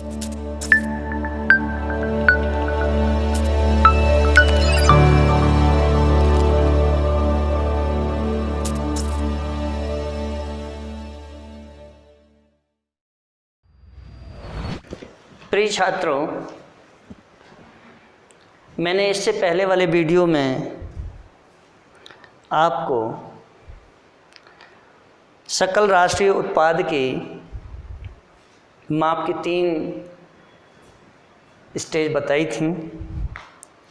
प्रिय छात्रों, मैंने इससे पहले वाले वीडियो में आपको सकल राष्ट्रीय उत्पाद के माप की 3 स्टेज बताई थी।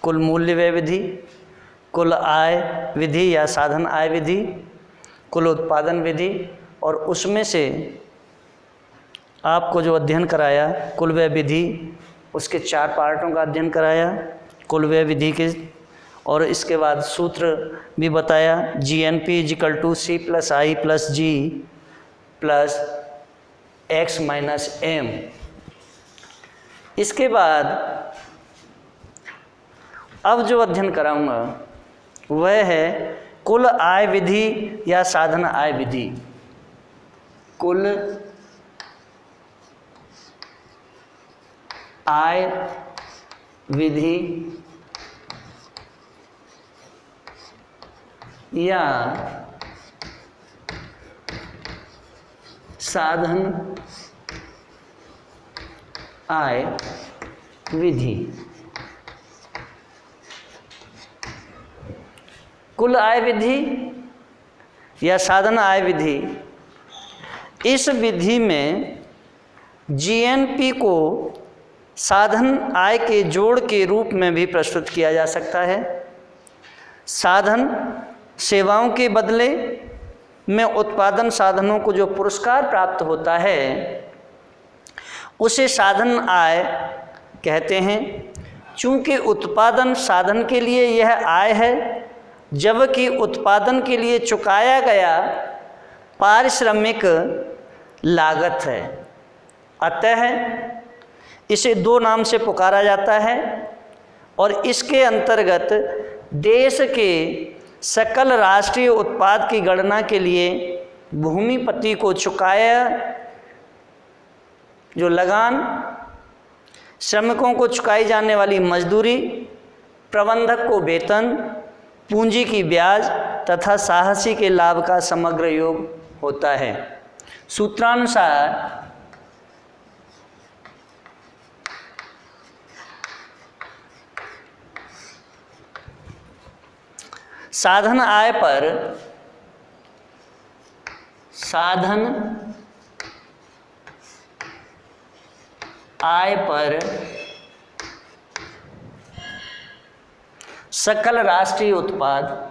कुल मूल्य व्यय विधि, कुल आय विधि या साधन आय विधि, कुल उत्पादन विधि, और उसमें से आपको जो अध्ययन कराया कुल व्यय विधि, उसके 4 पार्टों का अध्ययन कराया कुल व्यय विधि के, और इसके बाद सूत्र भी बताया GNP = C+I+G + X-M। इसके बाद अब जो अध्ययन कराऊंगा वह है कुल आय विधि या साधन आय विधि। कुल आय विधि या साधन आय विधि। कुल आय विधि या साधन आय विधि, इस विधि में GNP को साधन आय के जोड़ के रूप में भी प्रस्तुत किया जा सकता है। साधन सेवाओं के बदले में उत्पादन साधनों को जो पुरस्कार प्राप्त होता है उसे साधन आय कहते हैं। चूँकि उत्पादन साधन के लिए यह आय है, जबकि उत्पादन के लिए चुकाया गया पारिश्रमिक लागत है, अतः इसे 2 नाम से पुकारा जाता है। और इसके अंतर्गत देश के सकल राष्ट्रीय उत्पाद की गणना के लिए भूमिपति को चुकाया जो लगान, श्रमिकों को चुकाई जाने वाली मजदूरी, प्रबंधक को वेतन, पूंजी की ब्याज तथा साहसी के लाभ का समग्र योग होता है। सूत्रानुसार साधन आय पर सकल राष्ट्रीय उत्पाद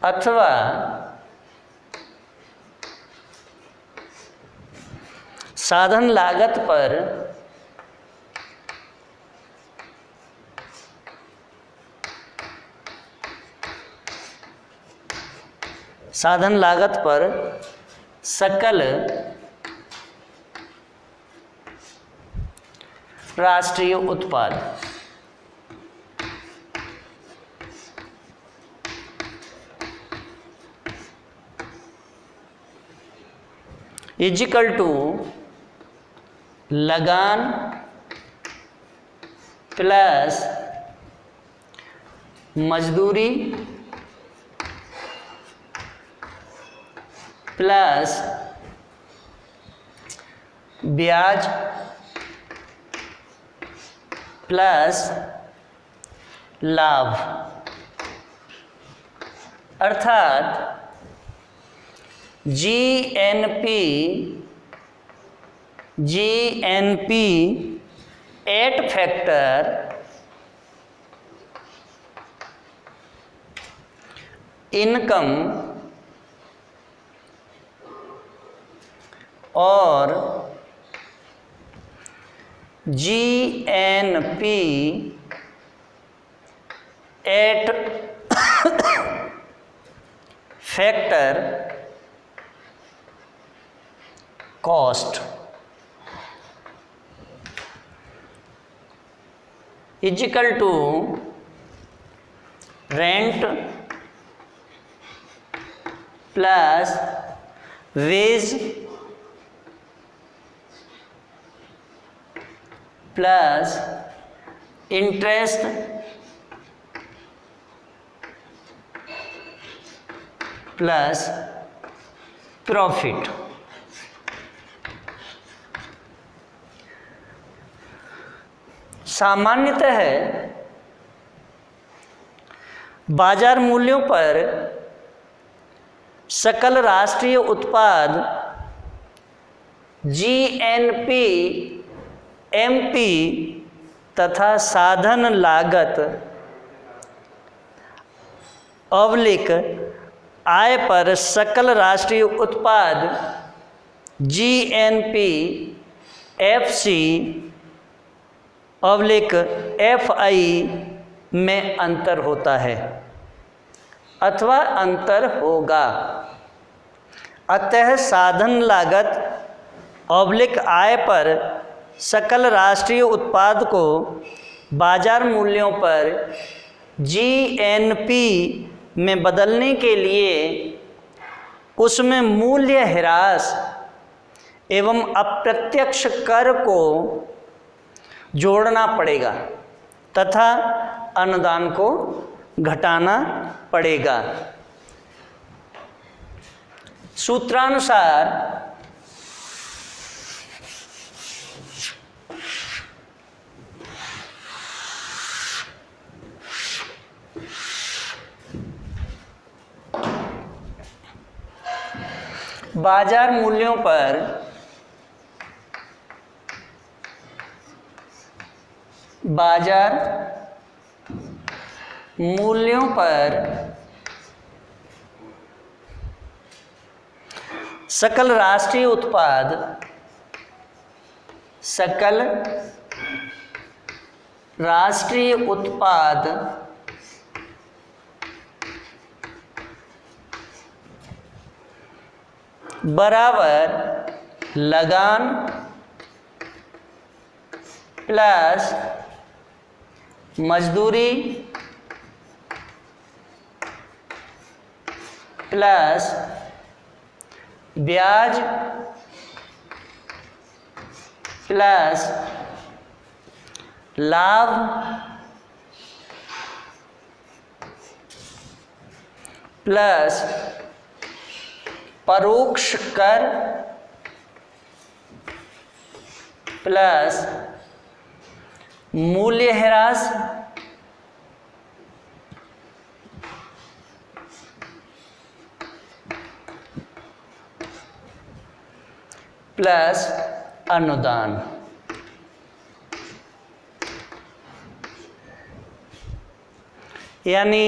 अथवा साधन लागत पर सकल राष्ट्रीय उत्पाद = लगान प्लस मजदूरी प्लस ब्याज प्लस लाभ, अर्थात GNP एट फैक्टर इनकम और GNP at factor cost, is equal to rent plus wage plus interest plus profit. सामान्यतः बाजार मूल्यों पर सकल राष्ट्रीय उत्पाद जीएनपी एमपी तथा साधन लागत अवलिक आय पर सकल राष्ट्रीय उत्पाद जीएनपी एफसी अवलिक एफआई में अंतर होता है अथवा अंतर होगा। अतः साधन लागत अवलिक आय पर सकल राष्ट्रीय उत्पाद को बाजार मूल्यों पर जीएनपी में बदलने के लिए उसमें मूल्य ह्रास एवं अप्रत्यक्ष कर को जोड़ना पड़ेगा तथा अनुदान को घटाना पड़ेगा। सूत्रानुसार बाजार मूल्यों पर सकल राष्ट्रीय उत्पाद बराबर लगान प्लस मजदूरी प्लस ब्याज प्लस लाभ प्लस परोक्ष कर प्लस मूल्यह्रास प्लस अनुदान। यानी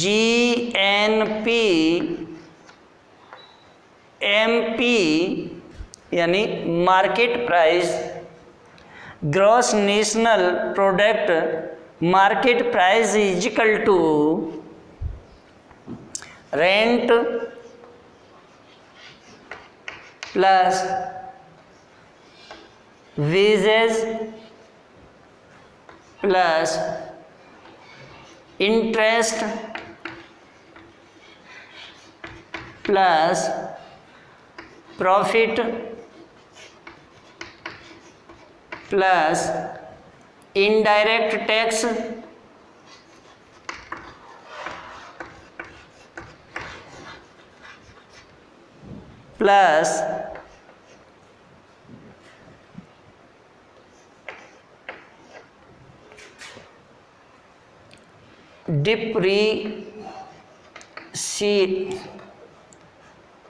जीएनपी एमपी यानी market price gross national product market price is equal to rent plus wages plus interest plus profit plus indirect tax plus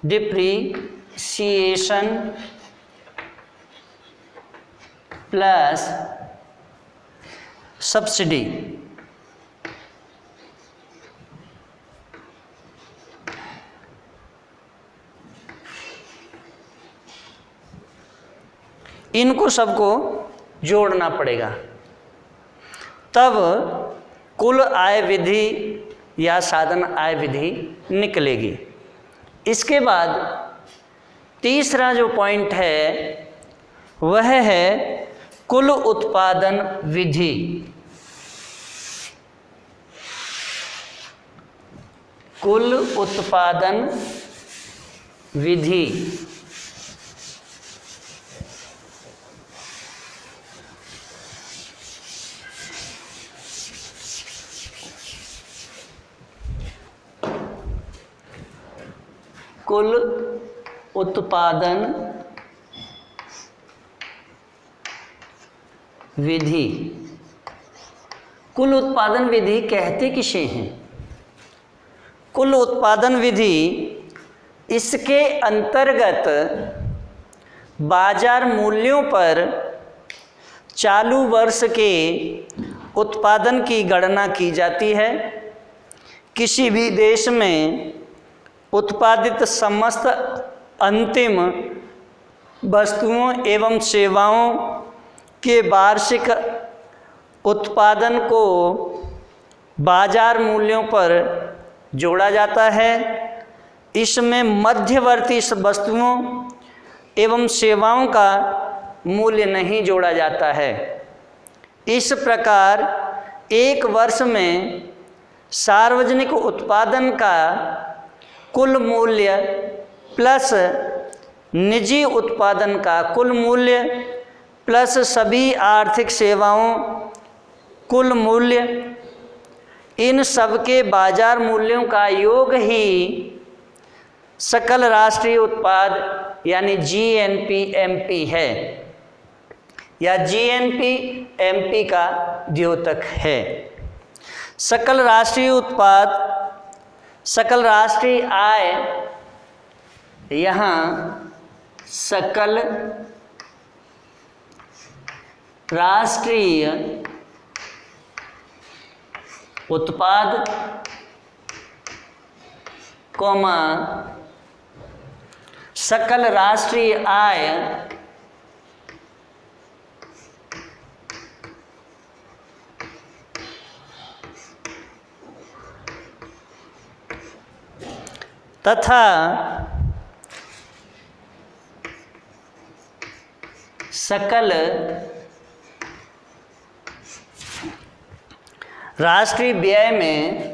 depreciation plus subsidy. इनको सबको जोड़ना पड़ेगा, तब कुल आय विधि या साधन आय विधि निकलेगी। इसके बाद तीसरा जो पॉइंट है वह है कुल उत्पादन विधि। कुल उत्पादन विधि कुल उत्पादन विधि। कुल उत्पादन विधि कहते किसे हैं? कुल उत्पादन विधि इसके अंतर्गत बाजार मूल्यों पर चालू वर्ष के उत्पादन की गणना की जाती है। किसी भी देश में उत्पादित समस्त अंतिम वस्तुओं एवं सेवाओं के वार्षिक उत्पादन को बाजार मूल्यों पर जोड़ा जाता है। इसमें मध्यवर्ती वस्तुओं एवं सेवाओं का मूल्य नहीं जोड़ा जाता है। इस प्रकार एक वर्ष में सार्वजनिक उत्पादन का कुल मूल्य प्लस निजी उत्पादन का कुल मूल्य प्लस सभी आर्थिक सेवाओं कुल मूल्य, इन सबके बाजार मूल्यों का योग ही सकल राष्ट्रीय उत्पाद यानी GNP/MP है या GNP/MP का द्योतक है। सकल राष्ट्रीय उत्पाद, सकल राष्ट्रीय आय, यहाँ सकल राष्ट्रीय उत्पाद कौमा सकल राष्ट्रीय आय तथा सकल राष्ट्रीय व्यय में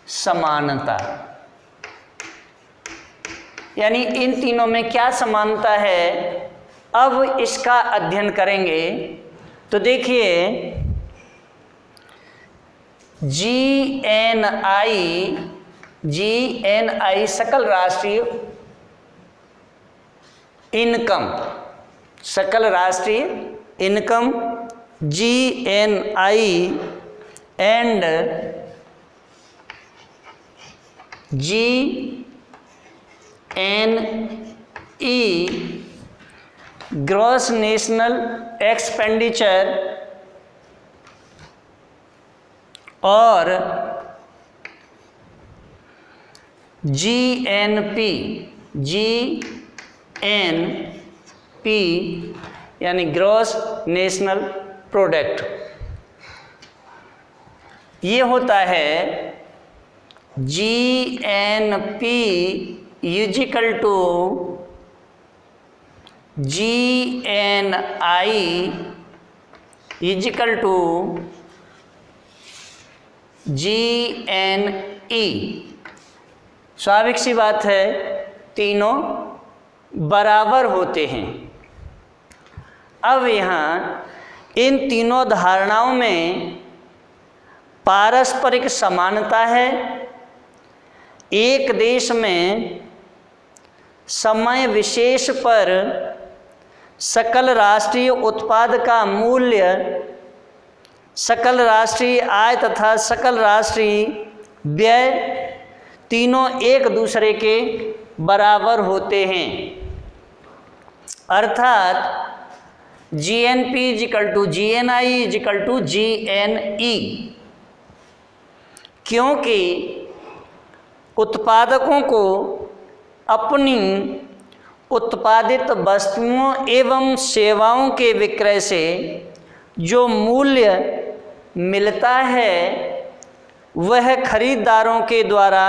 समानता, यानी इन तीनों में क्या समानता है, अब इसका अध्ययन करेंगे। तो देखिए GNI सकल राष्ट्रीय इनकम, सकल राष्ट्रीय income GNI and GNE gross national expenditure और GNP यानी ग्रॉस नेशनल प्रोडक्ट, ये होता है GNP equal to GNI equal to GNE। स्वाभाविक सी बात है, तीनों बराबर होते हैं। अब यहाँ इन तीनों धारणाओं में पारस्परिक समानता है। एक देश में समय विशेष पर सकल राष्ट्रीय उत्पाद का मूल्य, सकल राष्ट्रीय आय तथा सकल राष्ट्रीय व्यय तीनों एक दूसरे के बराबर होते हैं। अर्थात GNP equal to GNI equal to GNE, क्योंकि उत्पादकों को अपनी उत्पादित वस्तुओं एवं सेवाओं के विक्रय से जो मूल्य मिलता है वह खरीदारों के द्वारा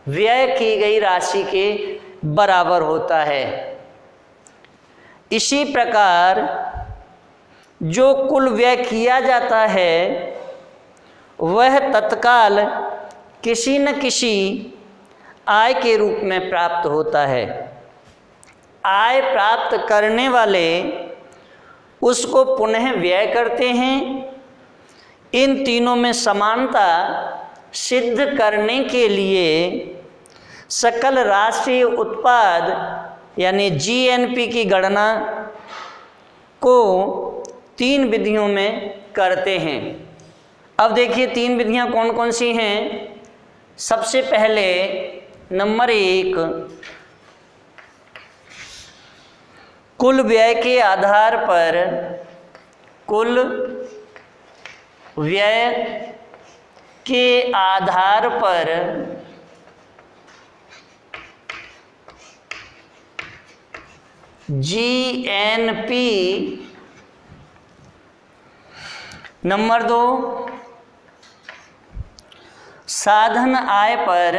व्यय की गई राशि के बराबर होता है। इसी प्रकार जो कुल व्यय किया जाता है वह तत्काल किसी न किसी आय के रूप में प्राप्त होता है। आय प्राप्त करने वाले उसको पुनः व्यय करते हैं। इन तीनों में समानता सिद्ध करने के लिए सकल राष्ट्रीय उत्पाद यानी जीएनपी की गणना को 3 विधियों में करते हैं। अब देखिए 3 विधियां कौन कौन सी हैं। सबसे पहले नंबर 1, कुल व्यय के आधार पर कुल व्यय के आधार पर जीएनपी। नंबर 2, साधन आय पर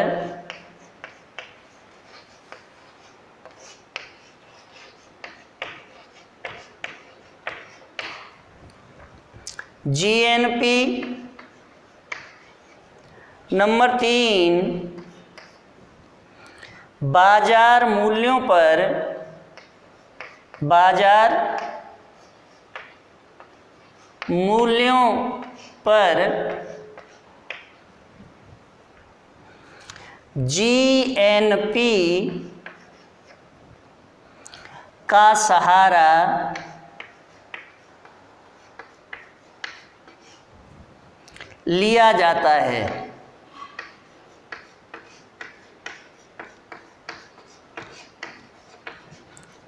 जीएनपी। नंबर 3, बाजार मूल्यों पर जीएनपी का सहारा लिया जाता है।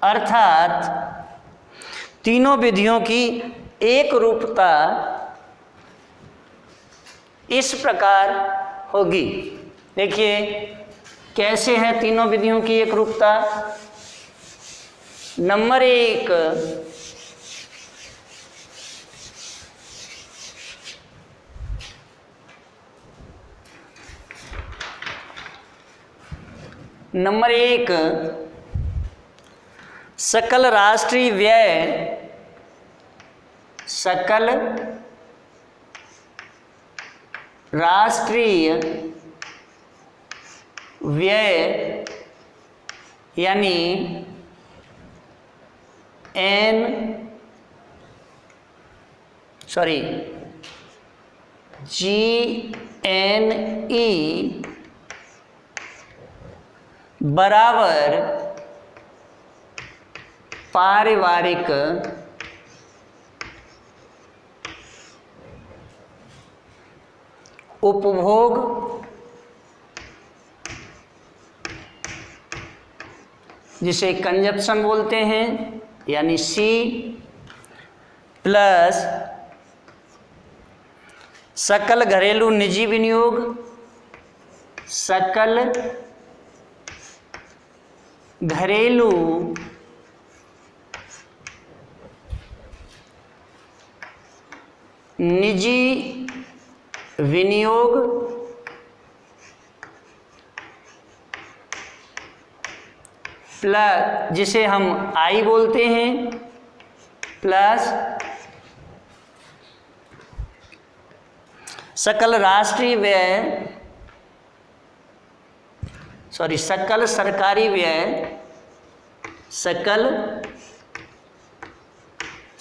अर्थात तीनों विधियों की एक रूपता इस प्रकार होगी। देखिए कैसे है तीनों विधियों की एक रूपता। नंबर 1, सकल राष्ट्रीय व्यय यानी GNE बराबर पारिवारिक उपभोग जिसे कंजप्शन बोलते हैं यानी C प्लस सकल घरेलू निजी विनियोग, सकल घरेलू निजी विनियोग प्लस जिसे हम I बोलते हैं प्लस सकल राष्ट्रीय व्यय सकल सरकारी व्यय, सकल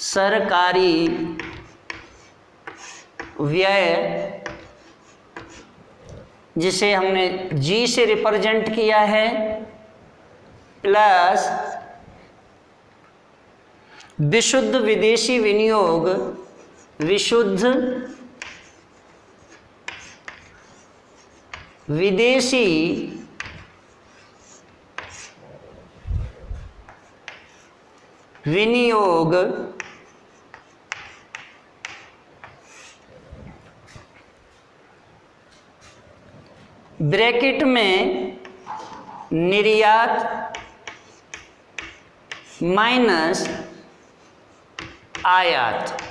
सरकारी व्यय जिसे हमने G से रिप्रेजेंट किया है प्लस विशुद्ध विदेशी विनियोग, विशुद्ध विदेशी विनियोग ब्रैकेट में निर्यात माइनस आयात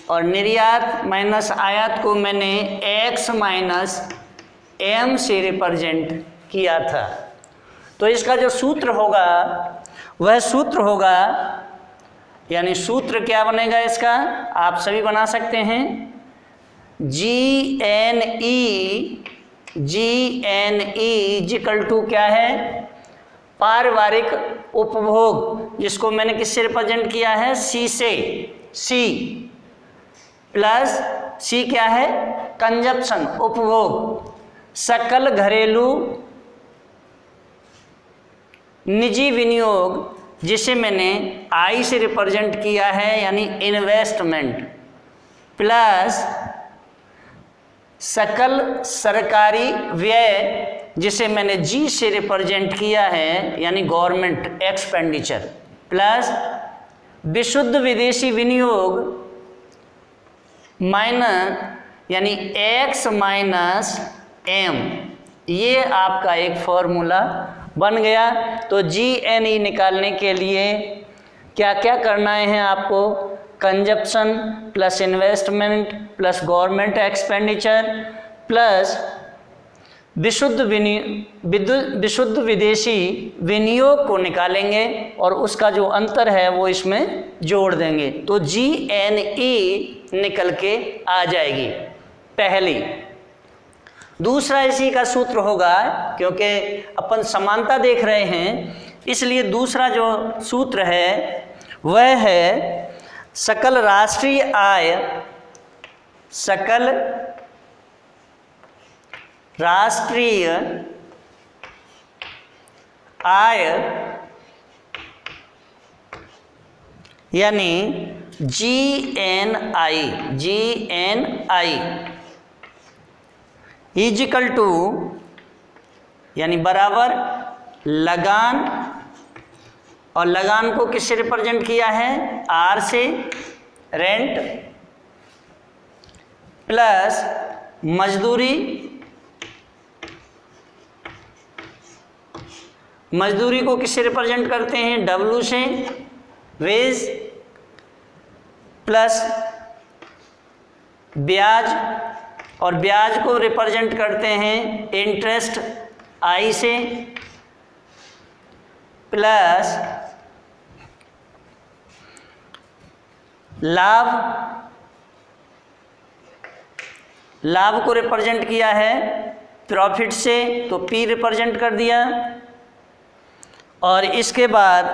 और निर्यात माइनस आयात को मैंने x माइनस m से रिप्रेजेंट किया था। तो इसका जो सूत्र होगा वह सूत्र होगा, यानी सूत्र क्या बनेगा इसका, आप सभी बना सकते हैं, GNE इक्वल टू क्या है, पारिवारिक उपभोग, जिसको मैंने किससे रिप्रेजेंट किया है, C से, C प्लस C क्या है, कंजप्शन उपभोग, सकल घरेलू निजी विनियोग, जिसे मैंने I से रिप्रेजेंट किया है यानी इन्वेस्टमेंट, प्लस सकल सरकारी व्यय जिसे मैंने G से रिप्रेजेंट किया है यानी गवर्नमेंट एक्सपेंडिचर, प्लस विशुद्ध विदेशी विनियोग माइनस यानी X माइनस M, ये आपका एक फॉर्मूला बन गया। तो GNE निकालने के लिए क्या क्या करना है आपको, consumption plus investment plus government expenditure plus विशुद्ध विदेशी विनियोग को निकालेंगे और उसका जो अंतर है वो इसमें जोड़ देंगे, तो GNE निकल के आ जाएगी पहली। दूसरा इसी का सूत्र होगा, क्योंकि अपन समानता देख रहे हैं इसलिए दूसरा जो सूत्र है वह है सकल राष्ट्रीय आय, सकल राष्ट्रीय आय यानी GNI इजिकल टू यानी बराबर लगान, और लगान को किससे रिप्रेजेंट किया है, R से, रेंट प्लस मजदूरी, मजदूरी को किससे रिप्रेजेंट करते हैं, W से, वेज प्लस ब्याज, और ब्याज को रिप्रेजेंट करते हैं इंटरेस्ट I से, प्लस लाभ, लाभ को रिप्रेजेंट किया है प्रॉफिट से, तो P रिप्रेजेंट कर दिया, और इसके बाद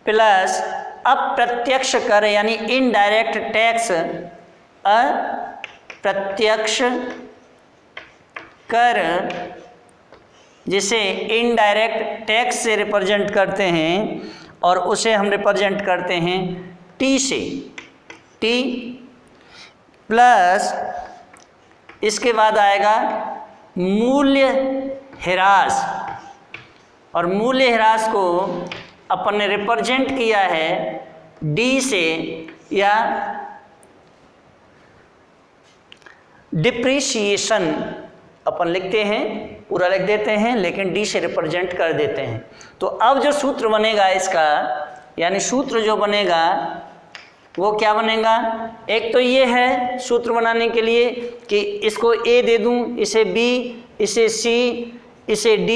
प्लस अप्रत्यक्ष कर यानी इनडायरेक्ट टैक्स, अप्रत्यक्ष कर जिसे इनडायरेक्ट टैक्स से रिप्रेजेंट करते हैं और उसे हम रिप्रेजेंट करते हैं T से, T प्लस इसके बाद आएगा मूल्य ह्रास, और मूल्य ह्रास को अपन ने रिप्रेजेंट किया है D से, या डिप्रिसिएशन अपन लिखते हैं, पूरा लिख देते हैं लेकिन D से रिप्रेजेंट कर देते हैं। तो अब जो सूत्र बनेगा इसका, यानी सूत्र जो बनेगा वो क्या बनेगा, एक तो ये है सूत्र बनाने के लिए कि इसको A दे दूं, इसे B, इसे C, इसे D,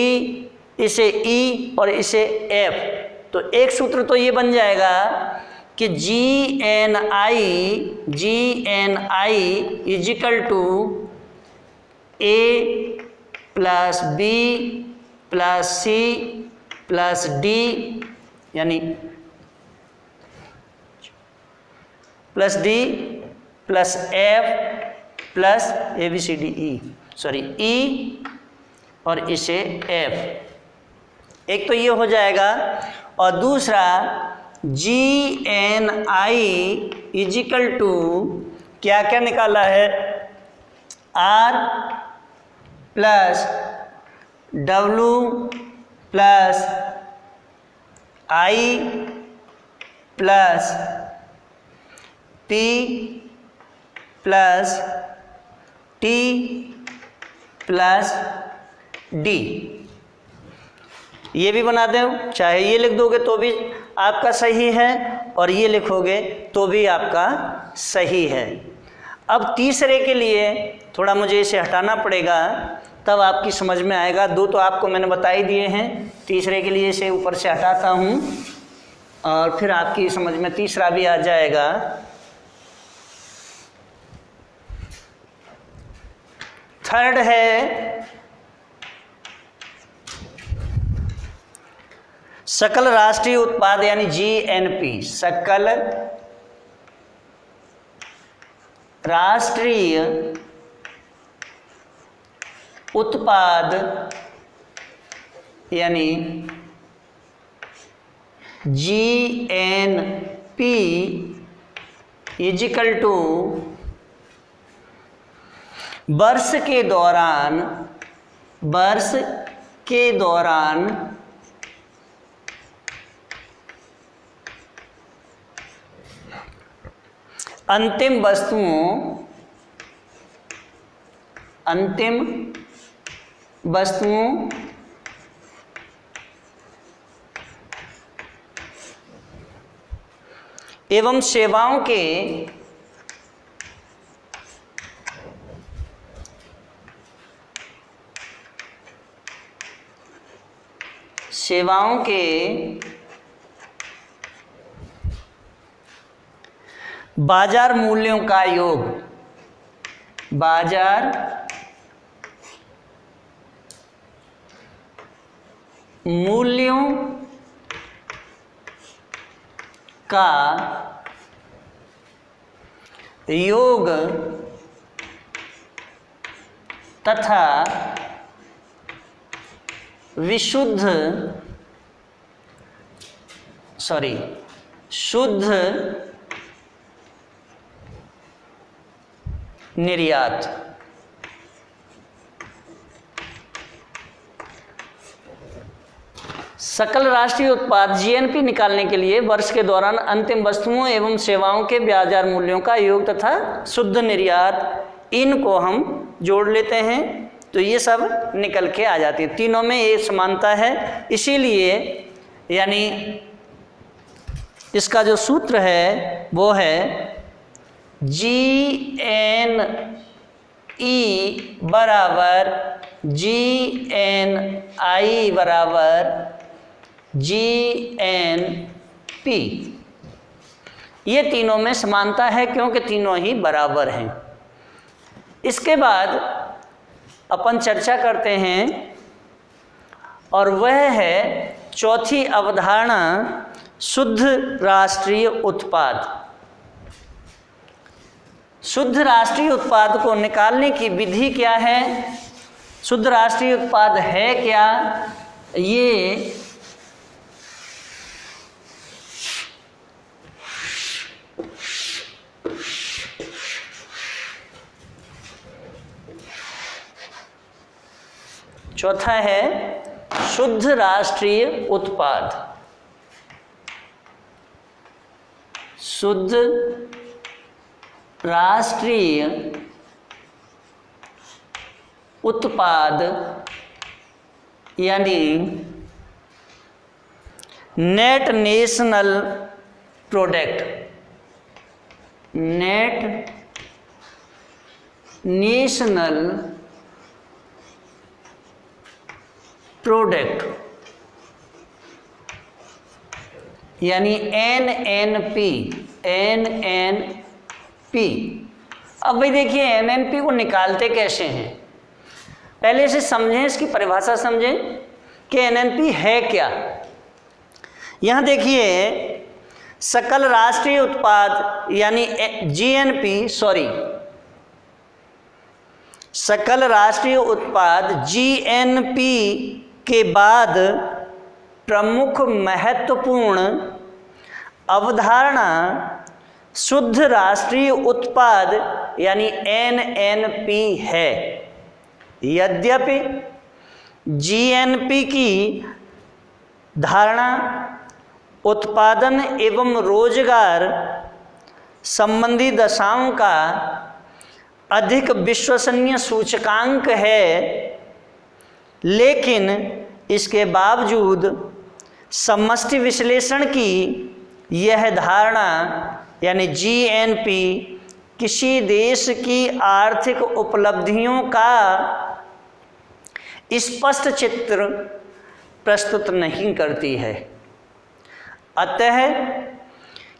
इसे E और इसे F। तो एक सूत्र तो ये बन जाएगा कि GNI is equal to A plus B plus C plus D, यानी plus D plus F plus ABCDE E और इसे F, एक तो ये हो जाएगा। और दूसरा GNI इजिकल टू क्या क्या निकाला है, R plus W plus I plus P plus T plus D, ये भी बना दें, चाहे ये लिख दोगे तो भी आपका सही है, और ये लिखोगे तो भी आपका सही है। अब तीसरे के लिए थोड़ा मुझे इसे हटाना पड़ेगा, तब आपकी समझ में आएगा। दो तो आपको मैंने बता ही दिए हैं, तीसरे के लिए इसे ऊपर से हटाता हूँ और फिर आपकी समझ में तीसरा भी आ जाएगा। थर्ड है सकल राष्ट्रीय उत्पाद यानी जीएनपी, सकल राष्ट्रीय उत्पाद यानी जीएनपी इजिकल टू वर्ष के दौरान अंतिम वस्तुओं एवं सेवाओं के बाजार मूल्यों का योग, बाजार मूल्यों का योग तथा शुद्ध निर्यात। सकल राष्ट्रीय उत्पाद जीएनपी निकालने के लिए वर्ष के दौरान अंतिम वस्तुओं एवं सेवाओं के बाजार मूल्यों का योग तथा शुद्ध निर्यात, इनको हम जोड़ लेते हैं तो ये सब निकल के आ जाती है। तीनों में ये समानता है, इसीलिए यानी इसका जो सूत्र है वो है GNE बराबर GNI बराबर GNP। ये तीनों में समानता है क्योंकि तीनों ही बराबर हैं। इसके बाद अपन चर्चा करते हैं और वह है चौथी अवधारणा शुद्ध राष्ट्रीय उत्पाद। शुद्ध राष्ट्रीय उत्पाद को निकालने की विधि क्या है, शुद्ध राष्ट्रीय उत्पाद है क्या, ये चौथा है शुद्ध राष्ट्रीय उत्पाद। शुद्ध राष्ट्रीय उत्पाद यानी net national product, net national product यानी NNP। अब भाई देखिए NNP को निकालते कैसे हैं, पहले से समझें, इसकी परिभाषा समझें कि NNP है क्या। यहाँ देखिए सकल राष्ट्रीय उत्पाद यानी सकल राष्ट्रीय उत्पाद GNP के बाद प्रमुख महत्वपूर्ण अवधारणा शुद्ध राष्ट्रीय उत्पाद यानी NNP है। यद्यपि GNP की धारणा उत्पादन एवं रोजगार संबंधी दशाओं का अधिक विश्वसनीय सूचकांक है, लेकिन इसके बावजूद समष्टि विश्लेषण की यह धारणा यानी जीएनपी किसी देश की आर्थिक उपलब्धियों का स्पष्ट चित्र प्रस्तुत नहीं करती है। अतः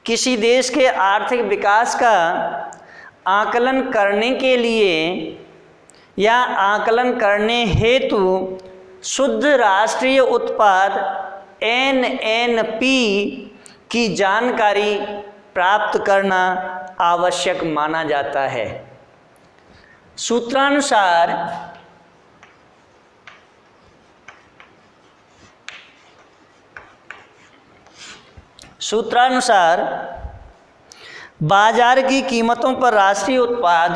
किसी देश के आर्थिक विकास का आकलन करने के लिए या आकलन करने हेतु शुद्ध राष्ट्रीय उत्पाद एनएनपी की जानकारी प्राप्त करना आवश्यक माना जाता है। सूत्रानुसार बाजार की कीमतों पर राष्ट्रीय उत्पाद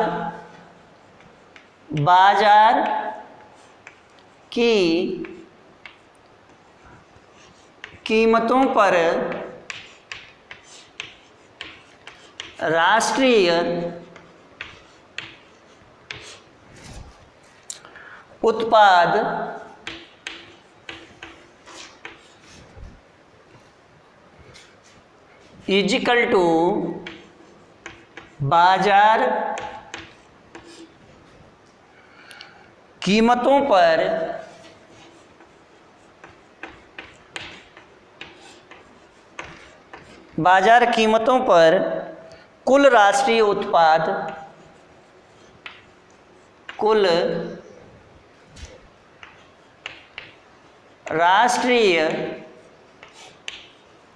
बाजार की कीमतों पर राष्ट्रीय उत्पाद इजिकल टू बाजार कीमतों पर कुल राष्ट्रीय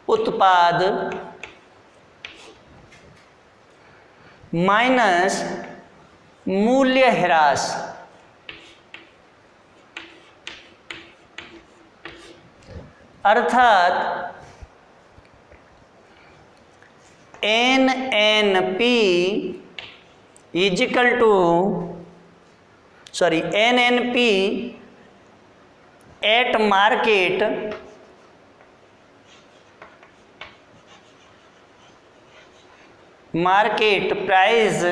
उत्पाद माइनस मूल्य ह्रास अर्थात NNP at market price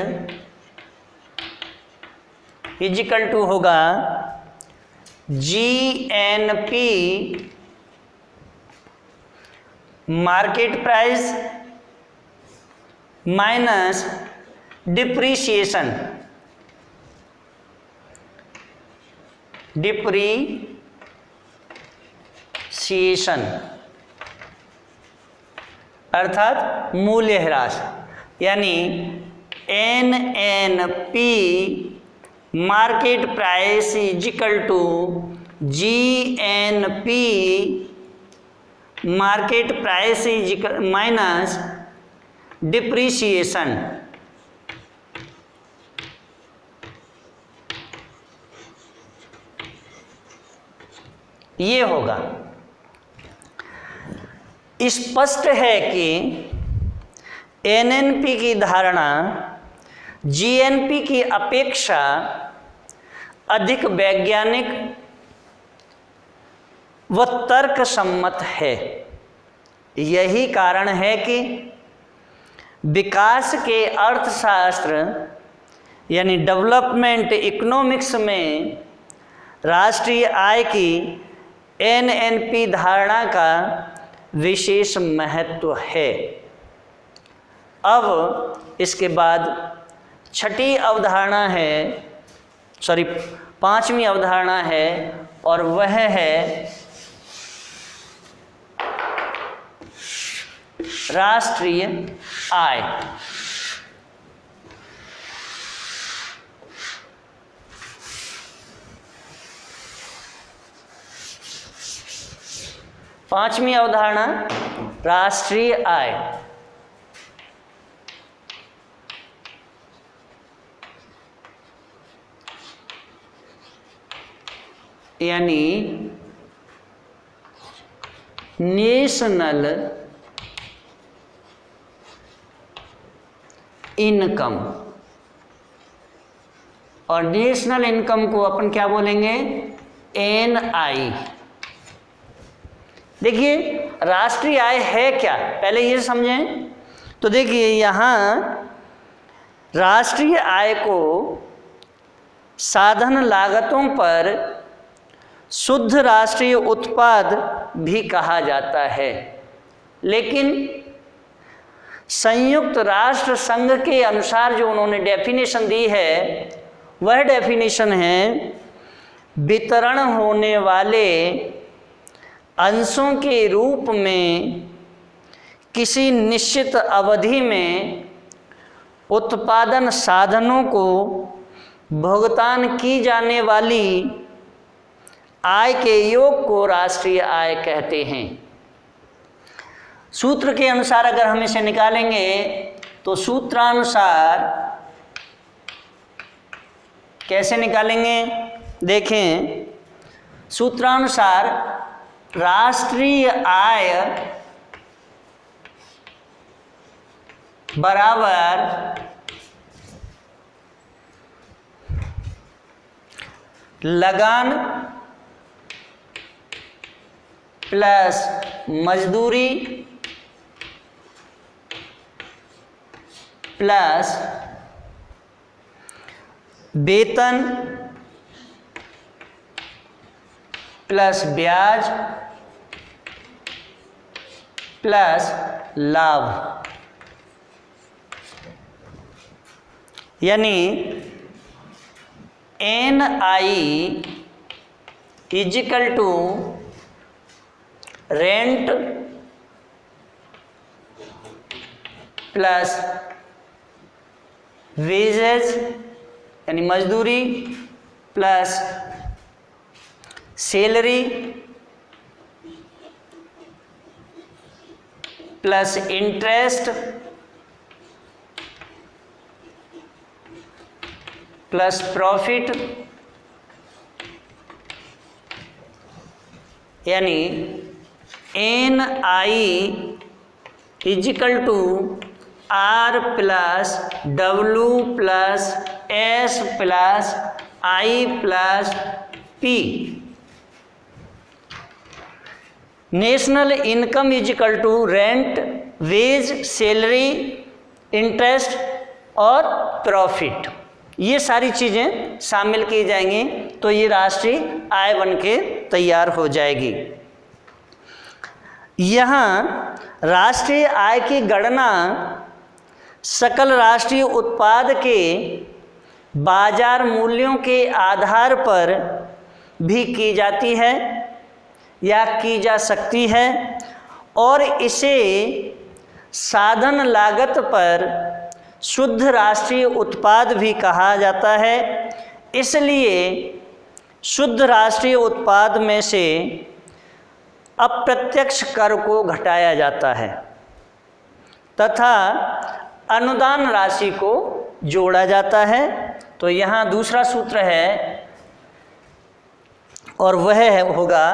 equal to होगा GNP market price minus depreciation अर्थात मूल्य ह्रास, यानी NNP market price equal to GNP market price minus depreciation. ये होगा। स्पष्ट है कि एनएनपी की धारणा जीएनपी की अपेक्षा अधिक वैज्ञानिक व तर्क सम्मत है। यही कारण है कि विकास के अर्थशास्त्र यानी डेवलपमेंट इकोनॉमिक्स में राष्ट्रीय आय की एनएनपी धारणा का विशेष महत्व है। अब इसके बाद पांचवी अवधारणा है और वह है राष्ट्रीय आय। पांचवी अवधारणा राष्ट्रीय आय। यानी नेशनल इनकम। और नेशनल इनकम को अपन क्या बोलेंगे? एनआई। देखिए राष्ट्रीय आय है क्या, पहले ये समझें। तो देखिए यहाँ राष्ट्रीय आय को साधन लागतों पर शुद्ध राष्ट्रीय उत्पाद भी कहा जाता है, लेकिन संयुक्त राष्ट्र संघ के अनुसार जो उन्होंने डेफिनेशन दी है वह डेफिनेशन है वितरण होने वाले अंशों के रूप में किसी निश्चित अवधि में उत्पादन साधनों को भुगतान की जाने वाली आय के योग को राष्ट्रीय आय कहते हैं। सूत्र के अनुसार अगर हम इसे निकालेंगे तो सूत्रानुसार कैसे निकालेंगे, देखें सूत्रानुसार राष्ट्रीय आय बराबर लगान प्लस मजदूरी प्लस वेतन प्लस ब्याज प्लस लाभ, यानी NI is equal to rent plus wages यानी मजदूरी plus salary plus interest plus profit, यानी NI is equal to R plus W plus S plus I plus P। National income is equal to rent, wage, salary, interest और profit, ये सारी चीज़ें शामिल की जाएंगी तो ये राष्ट्रीय आय बन के तैयार हो जाएगी। यहाँ राष्ट्रीय आय की गणना सकल राष्ट्रीय उत्पाद के बाजार मूल्यों के आधार पर भी की जाती है या की जा सकती है और इसे साधन लागत पर शुद्ध राष्ट्रीय उत्पाद भी कहा जाता है। इसलिए शुद्ध राष्ट्रीय उत्पाद में से अप्रत्यक्ष कर को घटाया जाता है तथा अनुदान राशि को जोड़ा जाता है। तो यहाँ दूसरा सूत्र है और वह होगा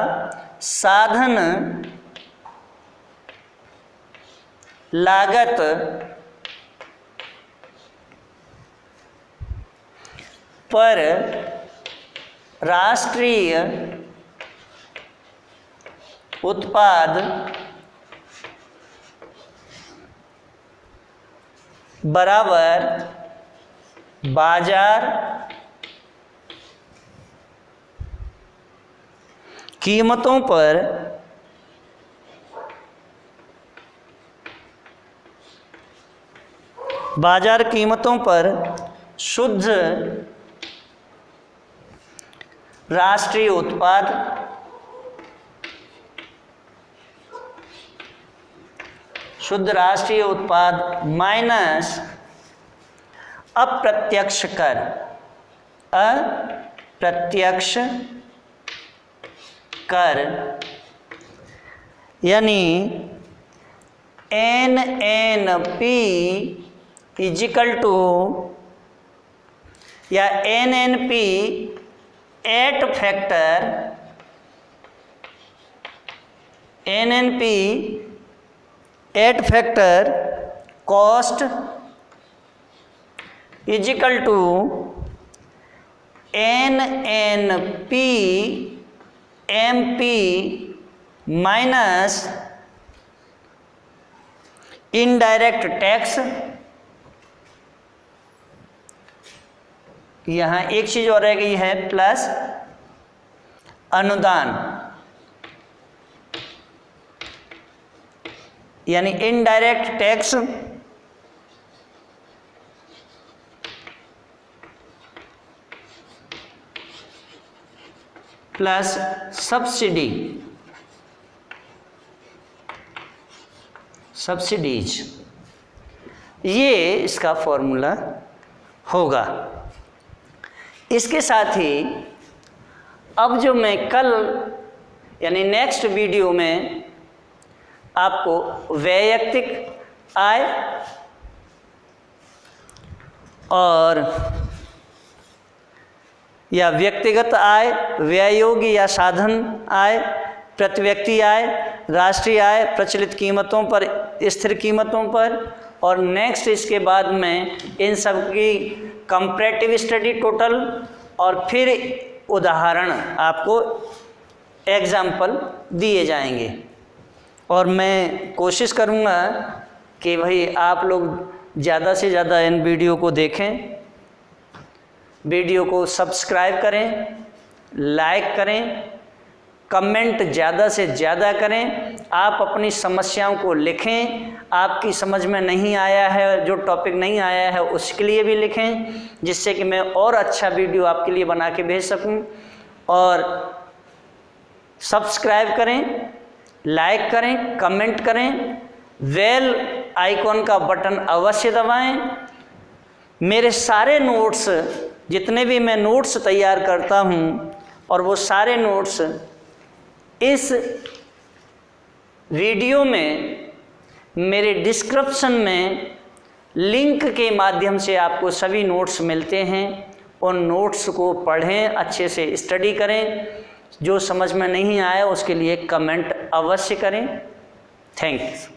साधन लागत पर राष्ट्रीय उत्पाद बराबर बाजार कीमतों पर शुद्ध राष्ट्रीय उत्पाद माइनस अप्रत्यक्ष कर यानी NNP इजिकल टू या NNP at factor cost is equal to NNP MP minus indirect tax. यहाँ एक चीज और रह गई है प्लस अनुदान यानी indirect tax plus subsidy, subsidies, ये इसका फॉर्मूला होगा। इसके साथ ही अब जो मैं कल यानी नेक्स्ट वीडियो में आपको वैयक्तिक आय और या व्यक्तिगत आय, व्यययोग्य या साधन आय, प्रति व्यक्ति आय, राष्ट्रीय आय, प्रचलित कीमतों पर, स्थिर कीमतों पर, और नेक्स्ट इसके बाद में इन सब की कंपैरेटिव स्टडी टोटल, और फिर उदाहरण आपको एग्जाम्पल दिए जाएंगे। और मैं कोशिश करूँगा कि भाई आप लोग ज़्यादा से ज़्यादा इन वीडियो को देखें, वीडियो को सब्सक्राइब करें, लाइक करें, कमेंट ज़्यादा से ज़्यादा करें, आप अपनी समस्याओं को लिखें, आपकी समझ में नहीं आया है, जो टॉपिक नहीं आया है उसके लिए भी लिखें, जिससे कि मैं और अच्छा वीडियो आपके लिए बना के भेज सकूं। और सब्सक्राइब करें, लाइक करें, कमेंट करें, बेल आइकॉन का बटन अवश्य दबाएं। मेरे सारे नोट्स, जितने भी मैं नोट्स तैयार करता हूं, और वो सारे नोट्स इस वीडियो में मेरे डिस्क्रिप्शन में लिंक के माध्यम से आपको सभी नोट्स मिलते हैं। उन नोट्स को पढ़ें, अच्छे से स्टडी करें, जो समझ में नहीं आया उसके लिए कमेंट अवश्य करें। Thank you.